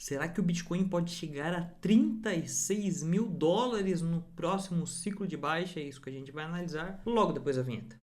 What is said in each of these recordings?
Será que o Bitcoin pode chegar a 36 mil dólares no próximo ciclo de baixa? É isso que a gente vai analisar logo depois da vinheta.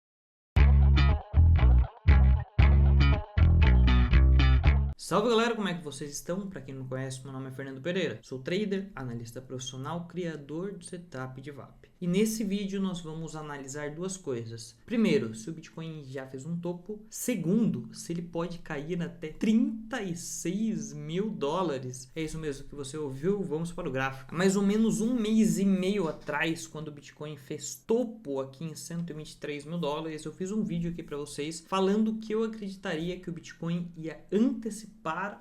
Salve galera, como é que vocês estão? Para quem não me conhece, meu nome é Fernando Pereira. Sou trader, analista profissional, criador do setup de VAP. E nesse vídeo nós vamos analisar duas coisas. Primeiro, se o Bitcoin já fez um topo. Segundo, se ele pode cair até 36 mil dólares. É isso mesmo que você ouviu? Vamos para o gráfico. Há mais ou menos um mês e meio atrás, quando o Bitcoin fez topo aqui em 123 mil dólares, eu fiz um vídeo aqui para vocês falando que eu acreditaria que o Bitcoin ia antecipar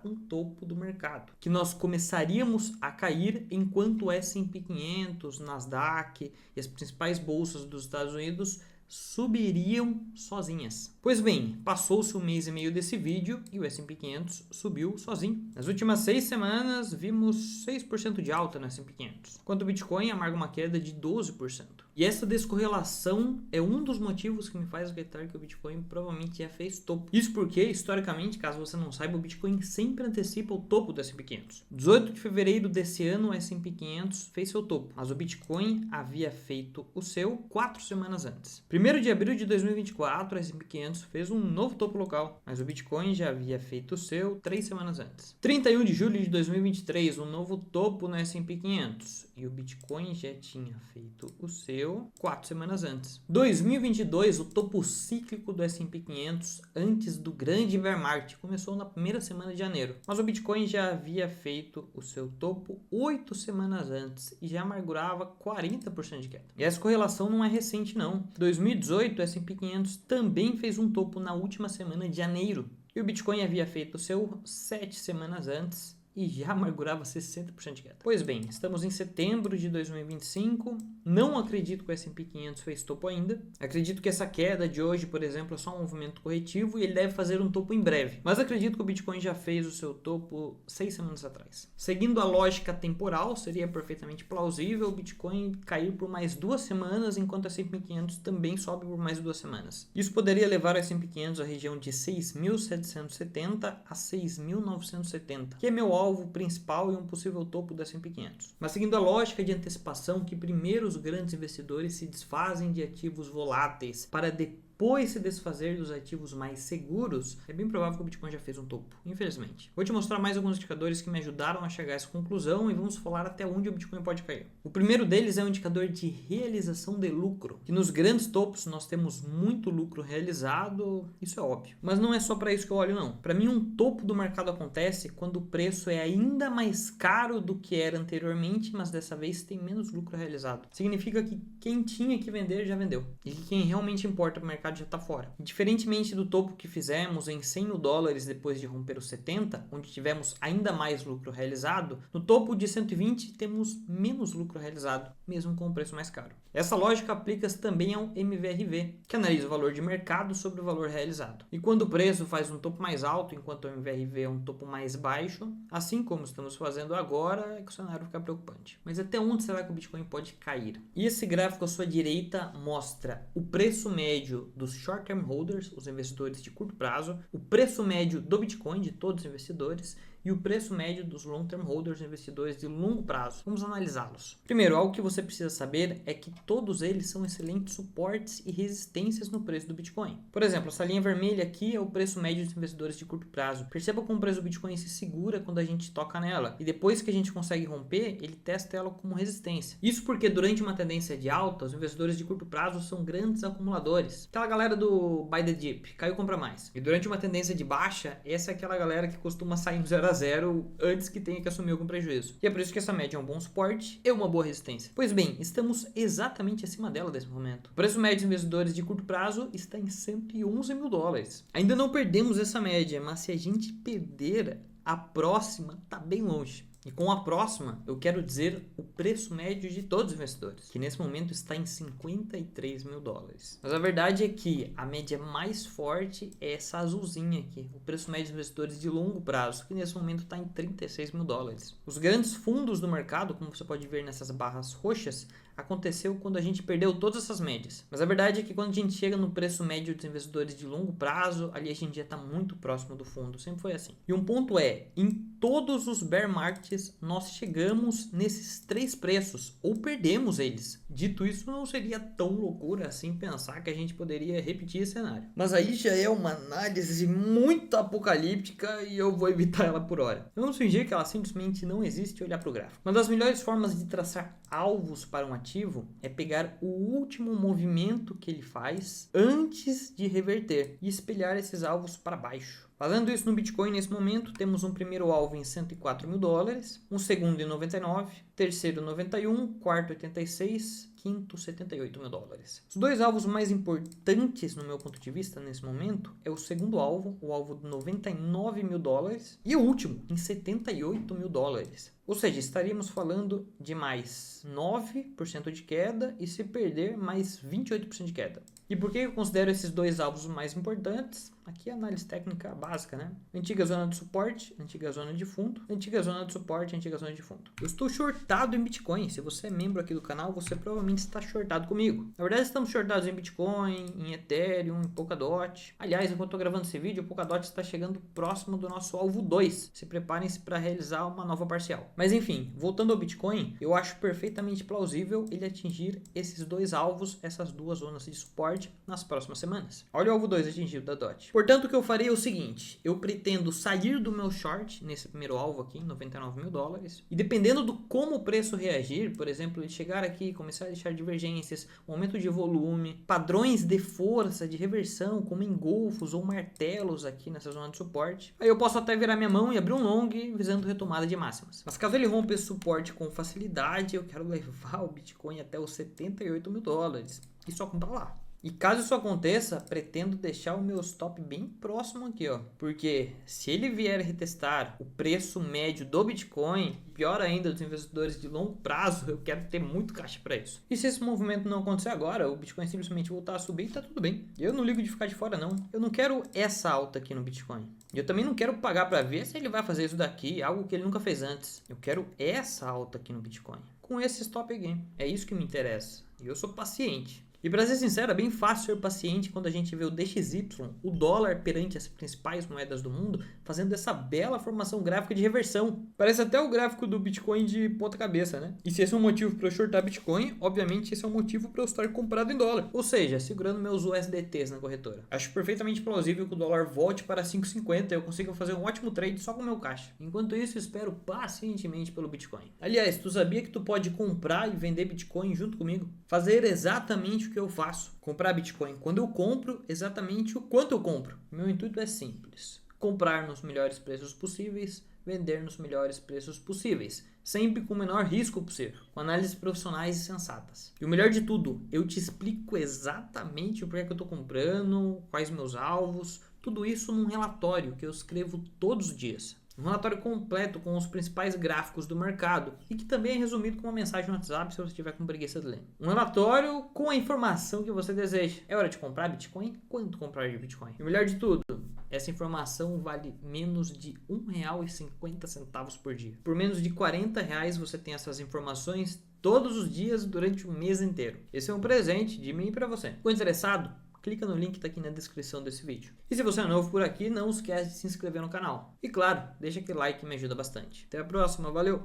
um topo do mercado, que nós começaríamos a cair enquanto o S&P 500, Nasdaq e as principais bolsas dos Estados Unidos subiriam sozinhas. Pois bem, passou-se um mês e meio desse vídeo e o S&P 500 subiu sozinho. Nas últimas 6 semanas vimos 6% de alta no S&P 500, enquanto o Bitcoin amarga uma queda de 12%. E essa descorrelação é um dos motivos que me faz acreditar que o Bitcoin provavelmente já fez topo. Isso porque, historicamente, caso você não saiba, o Bitcoin sempre antecipa o topo do S&P 500. 18 de fevereiro desse ano, o S&P 500 fez seu topo, mas o Bitcoin havia feito o seu 4 semanas antes. 1º de abril de 2024, o S&P 500 fez um novo topo local, mas o Bitcoin já havia feito o seu 3 semanas antes. 31 de julho de 2023, um novo topo no S&P 500 e o Bitcoin já tinha feito o seu 4 semanas antes. 2022, o topo cíclico do S&P 500 antes do grande bear market começou na primeira semana de janeiro, mas o Bitcoin já havia feito o seu topo 8 semanas antes e já amargurava 40% de queda. E essa correlação não é recente não. 2018, o S&P 500 também fez um topo na última semana de janeiro e o Bitcoin havia feito o seu 7 semanas antes e já amargurava 60% de queda. Pois bem, estamos em setembro de 2025, não acredito que o S&P 500 fez topo ainda, acredito que essa queda de hoje, por exemplo, é só um movimento corretivo e ele deve fazer um topo em breve, mas acredito que o Bitcoin já fez o seu topo 6 semanas atrás. Seguindo a lógica temporal, seria perfeitamente plausível o Bitcoin cair por mais 2 semanas, enquanto o S&P 500 também sobe por mais 2 semanas. Isso poderia levar o S&P 500 à região de 6.770 a 6.970, que é meu alvo principal e um possível topo do S&P 500. Mas seguindo a lógica de antecipação que primeiro os grandes investidores se desfazem de ativos voláteis para depois se desfazer dos ativos mais seguros, é bem provável que o Bitcoin já fez um topo, infelizmente. Vou te mostrar mais alguns indicadores que me ajudaram a chegar a essa conclusão e vamos falar até onde o Bitcoin pode cair. O primeiro deles é o indicador de realização de lucro, que nos grandes topos nós temos muito lucro realizado, isso é óbvio. Mas não é só para isso que eu olho não. Para mim um topo do mercado acontece quando o preço é ainda mais caro do que era anteriormente, mas dessa vez tem menos lucro realizado. Significa que quem tinha que vender já vendeu e que quem realmente importa para o mercado já está fora. Diferentemente do topo que fizemos em 100 mil dólares depois de romper os 70, onde tivemos ainda mais lucro realizado, no topo de 120 temos menos lucro realizado, mesmo com o preço mais caro. Essa lógica aplica-se também ao MVRV, que analisa o valor de mercado sobre o valor realizado. E quando o preço faz um topo mais alto, enquanto o MVRV é um topo mais baixo, assim como estamos fazendo agora, é que o cenário fica preocupante. Mas até onde será que o Bitcoin pode cair? E esse gráfico à sua direita mostra o preço médio dos short-term holders, os investidores de curto prazo, o preço médio do Bitcoin, de todos os investidores, e o preço médio dos long-term holders, investidores de longo prazo. Vamos analisá-los. Primeiro, algo que você precisa saber é que todos eles são excelentes suportes e resistências no preço do Bitcoin. Por exemplo, essa linha vermelha aqui é o preço médio dos investidores de curto prazo. Perceba como o preço do Bitcoin se segura quando a gente toca nela. E depois que a gente consegue romper, ele testa ela como resistência. Isso porque durante uma tendência de alta, os investidores de curto prazo são grandes acumuladores. Aquela galera do buy the dip, caiu compra mais. E durante uma tendência de baixa, essa é aquela galera que costuma sair no 0 a 0 antes que tenha que assumir algum prejuízo. E é por isso que essa média é um bom suporte e uma boa resistência. Pois bem, estamos exatamente acima dela nesse momento. O preço médio dos investidores de curto prazo está em 111 mil dólares. Ainda não perdemos essa média, mas se a gente perder, a próxima está bem longe. E com a próxima, eu quero dizer o preço médio de todos os investidores, que nesse momento está em 53 mil dólares. Mas a verdade é que a média mais forte é essa azulzinha aqui, o preço médio dos investidores de longo prazo, que nesse momento está em 36 mil dólares. Os grandes fundos do mercado, como você pode ver nessas barras roxas, aconteceu quando a gente perdeu todas essas médias. Mas a verdade é que quando a gente chega no preço médio dos investidores de longo prazo, ali a gente já está muito próximo do fundo. Sempre foi assim. E um ponto é, em todos os bear markets, nós chegamos nesses 3 preços, ou perdemos eles. Dito isso, não seria tão loucura assim pensar que a gente poderia repetir esse cenário. Mas aí já é uma análise muito apocalíptica e eu vou evitar ela por hora. Vamos fingir que ela simplesmente não existe e olhar para o gráfico. Uma das melhores formas de traçar alvos para um ativo é pegar o último movimento que ele faz antes de reverter e espelhar esses alvos para baixo. Fazendo isso no Bitcoin, nesse momento, temos um primeiro alvo em 104 mil dólares, um segundo em 99, terceiro 91, quarto 86, quinto 78 mil dólares. Os 2 alvos mais importantes, no meu ponto de vista, nesse momento, é o segundo alvo, o alvo de 99 mil dólares, e o último, em 78 mil dólares. Ou seja, estaríamos falando de mais 9% de queda e, se perder, mais 28% de queda. E por que eu considero esses 2 alvos mais importantes? Aqui é a análise técnica básica, né? Antiga zona de suporte, antiga zona de fundo, antiga zona de suporte, antiga zona de fundo. Eu estou shortado em Bitcoin. Se você é membro aqui do canal, você provavelmente está shortado comigo. Na verdade, estamos shortados em Bitcoin, em Ethereum, em Polkadot. Aliás, enquanto estou gravando esse vídeo, o Polkadot está chegando próximo do nosso alvo 2. Se preparem-se para realizar uma nova parcial. Mas enfim, voltando ao Bitcoin, eu acho perfeitamente plausível ele atingir esses 2 alvos, essas 2 zonas de suporte nas próximas semanas. Olha o alvo 2 atingido da DOT. Portanto, o que eu farei é o seguinte, eu pretendo sair do meu short nesse primeiro alvo aqui, 99 mil dólares, e dependendo do como o preço reagir, por exemplo, ele chegar aqui, começar a deixar divergências, aumento de volume, padrões de força, de reversão, como engolfos ou martelos aqui nessa zona de suporte, aí eu posso até virar minha mão e abrir um long visando retomada de máximas. Mas caso ele rompa esse suporte com facilidade, eu quero levar o Bitcoin até os 78 mil dólares e só comprar lá. E caso isso aconteça, pretendo deixar o meu stop bem próximo aqui, ó. Porque se ele vier retestar o preço médio do Bitcoin, pior ainda dos investidores de longo prazo, eu quero ter muito caixa para isso. E se esse movimento não acontecer agora, o Bitcoin simplesmente voltar a subir, tá tudo bem. Eu não ligo de ficar de fora, não. Eu não quero essa alta aqui no Bitcoin. E eu também não quero pagar para ver se ele vai fazer isso daqui, algo que ele nunca fez antes. Eu quero essa alta aqui no Bitcoin, com esse stop aqui. É isso que me interessa. E eu sou paciente. E para ser sincero, é bem fácil ser paciente quando a gente vê o DXY, o dólar perante as principais moedas do mundo, fazendo essa bela formação gráfica de reversão. Parece até o gráfico do Bitcoin de ponta cabeça, né? E se esse é um motivo para eu shortar Bitcoin, obviamente esse é um motivo para eu estar comprado em dólar. Ou seja, segurando meus USDTs na corretora. Acho perfeitamente plausível que o dólar volte para 5,50 e eu consiga fazer um ótimo trade só com o meu caixa. Enquanto isso, espero pacientemente pelo Bitcoin. Aliás, tu sabia que tu pode comprar e vender Bitcoin junto comigo? Fazer exatamente o que eu faço, comprar Bitcoin quando eu compro, exatamente o quanto eu compro. Meu intuito é simples, comprar nos melhores preços possíveis, vender nos melhores preços possíveis, sempre com o menor risco possível, com análises profissionais e sensatas. E o melhor de tudo, eu te explico exatamente o porquê que eu estou comprando, quais meus alvos, tudo isso num relatório que eu escrevo todos os dias. Um relatório completo com os principais gráficos do mercado e que também é resumido com uma mensagem no WhatsApp se você estiver com preguiça de ler. Um relatório com a informação que você deseja. É hora de comprar Bitcoin? Quanto comprar de Bitcoin? E o melhor de tudo, essa informação vale menos de R$1,50 por dia. Por menos de R$40 você tem essas informações todos os dias durante o mês inteiro. Esse é um presente de mim para você. Ficou interessado? Clica no link que está aqui na descrição desse vídeo. E se você é novo por aqui, não esquece de se inscrever no canal. E claro, deixa aquele like que me ajuda bastante. Até a próxima, valeu!